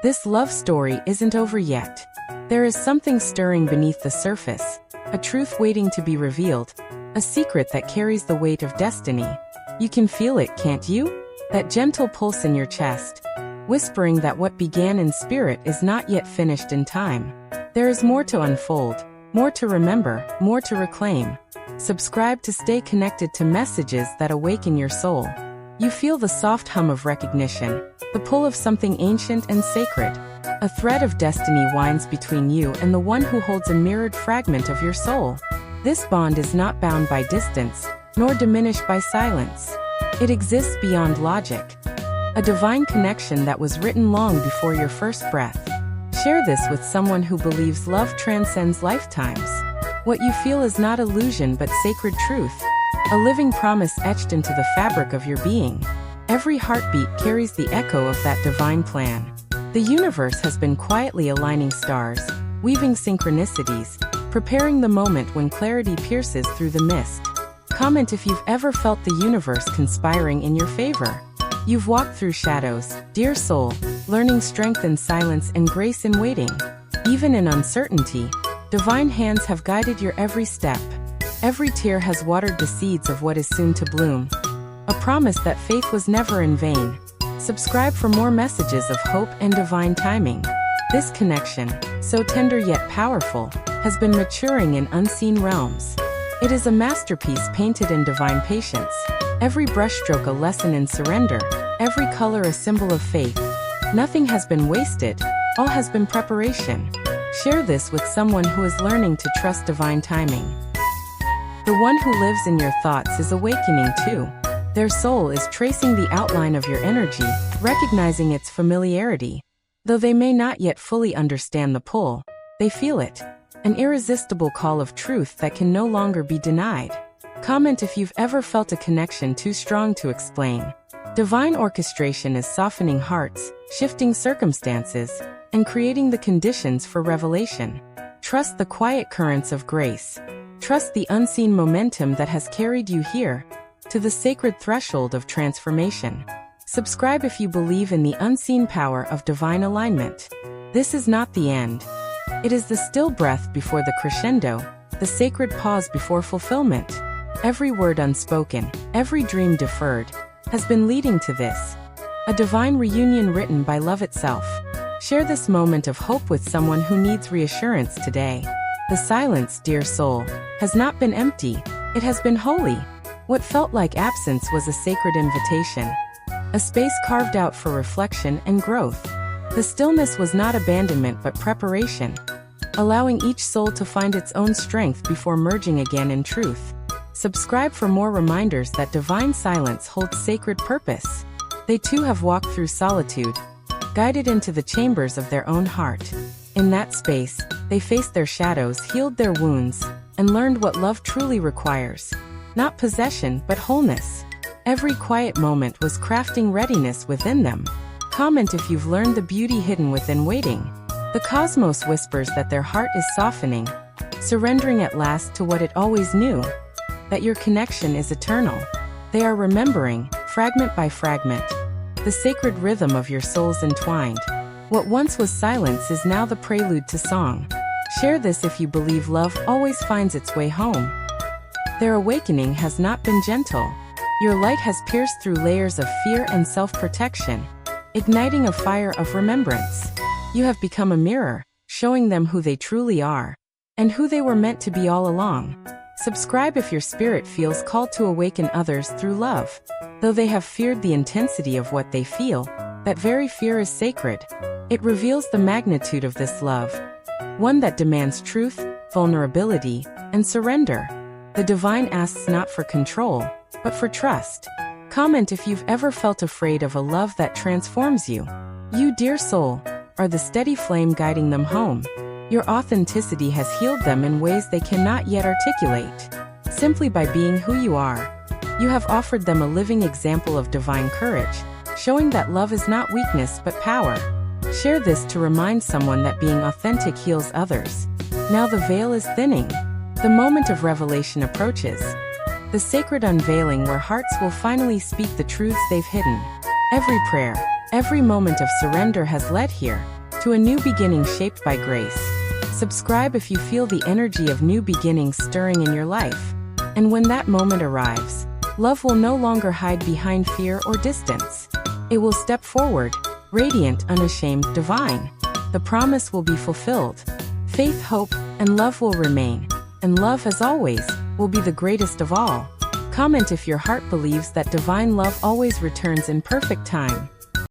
This love story isn't over yet. There is something stirring beneath the surface, a truth waiting to be revealed, a secret that carries the weight of destiny. You can feel it, can't you? That gentle pulse in your chest, whispering that what began in spirit is not yet finished in time. There is more to unfold, more to remember, more to reclaim. Subscribe to stay connected to messages that awaken your soul. You feel the soft hum of recognition, the pull of something ancient and sacred. A thread of destiny winds between you and the one who holds a mirrored fragment of your soul. This bond is not bound by distance, nor diminished by silence. It exists beyond logic. A divine connection that was written long before your first breath. Share this with someone who believes love transcends lifetimes. What you feel is not illusion but sacred truth, a living promise etched into the fabric of your being. Every heartbeat carries the echo of that divine plan. The universe has been quietly aligning stars, weaving synchronicities, preparing the moment when clarity pierces through the mist. Comment if you've ever felt the universe conspiring in your favor. You've walked through shadows, dear soul, learning strength in silence and grace in waiting. Even in uncertainty, divine hands have guided your every step. Every tear has watered the seeds of what is soon to bloom. A promise that faith was never in vain. Subscribe for more messages of hope and divine timing. This connection, so tender yet powerful, has been maturing in unseen realms. It is a masterpiece painted in divine patience. Every brushstroke a lesson in surrender, every color a symbol of faith. Nothing has been wasted, all has been preparation. Share this with someone who is learning to trust divine timing. The one who lives in your thoughts is awakening too. Their soul is tracing the outline of your energy, recognizing its familiarity. Though they may not yet fully understand the pull, they feel it. An irresistible call of truth that can no longer be denied. Comment if you've ever felt a connection too strong to explain. Divine orchestration is softening hearts, shifting circumstances, and creating the conditions for revelation. Trust the quiet currents of grace. Trust the unseen momentum that has carried you here, to the sacred threshold of transformation. Subscribe if you believe in the unseen power of divine alignment. This is not the end. It is the still breath before the crescendo, the sacred pause before fulfillment. Every word unspoken, every dream deferred, has been leading to this. A divine reunion written by love itself. Share this moment of hope with someone who needs reassurance today. The silence, dear soul, has not been empty, it has been holy. What felt like absence was a sacred invitation. A space carved out for reflection and growth. The stillness was not abandonment but preparation, allowing each soul to find its own strength before merging again in truth. Subscribe for more reminders that divine silence holds sacred purpose. They too have walked through solitude, guided into the chambers of their own heart. In that space, they faced their shadows, healed their wounds, and learned what love truly requires. Not possession, but wholeness. Every quiet moment was crafting readiness within them. Comment if you've learned the beauty hidden within waiting. The cosmos whispers that their heart is softening, surrendering at last to what it always knew, that your connection is eternal. They are remembering, fragment by fragment, the sacred rhythm of your souls entwined. What once was silence is now the prelude to song. Share this if you believe love always finds its way home. Their awakening has not been gentle. Your light has pierced through layers of fear and self-protection, igniting a fire of remembrance. You have become a mirror, showing them who they truly are, and who they were meant to be all along. Subscribe if your spirit feels called to awaken others through love. Though they have feared the intensity of what they feel, that very fear is sacred. It reveals the magnitude of this love, one that demands truth, vulnerability, and surrender. The divine asks not for control, but for trust. Comment if you've ever felt afraid of a love that transforms you. You, dear soul, are the steady flame guiding them home. Your authenticity has healed them in ways they cannot yet articulate. Simply by being who you are, you have offered them a living example of divine courage, showing that love is not weakness but power. Share this to remind someone that being authentic heals others. Now the veil is thinning. The moment of revelation approaches. The sacred unveiling where hearts will finally speak the truths they've hidden. Every prayer, Every moment of surrender has led here, to a new beginning shaped by grace. Subscribe if you feel the energy of new beginnings stirring in your life. And when that moment arrives, love will no longer hide behind fear or distance. It will step forward, radiant, unashamed, divine. The promise will be fulfilled. Faith, hope, and love will remain. And love, as always, will be the greatest of all. Comment if your heart believes that divine love always returns in perfect time.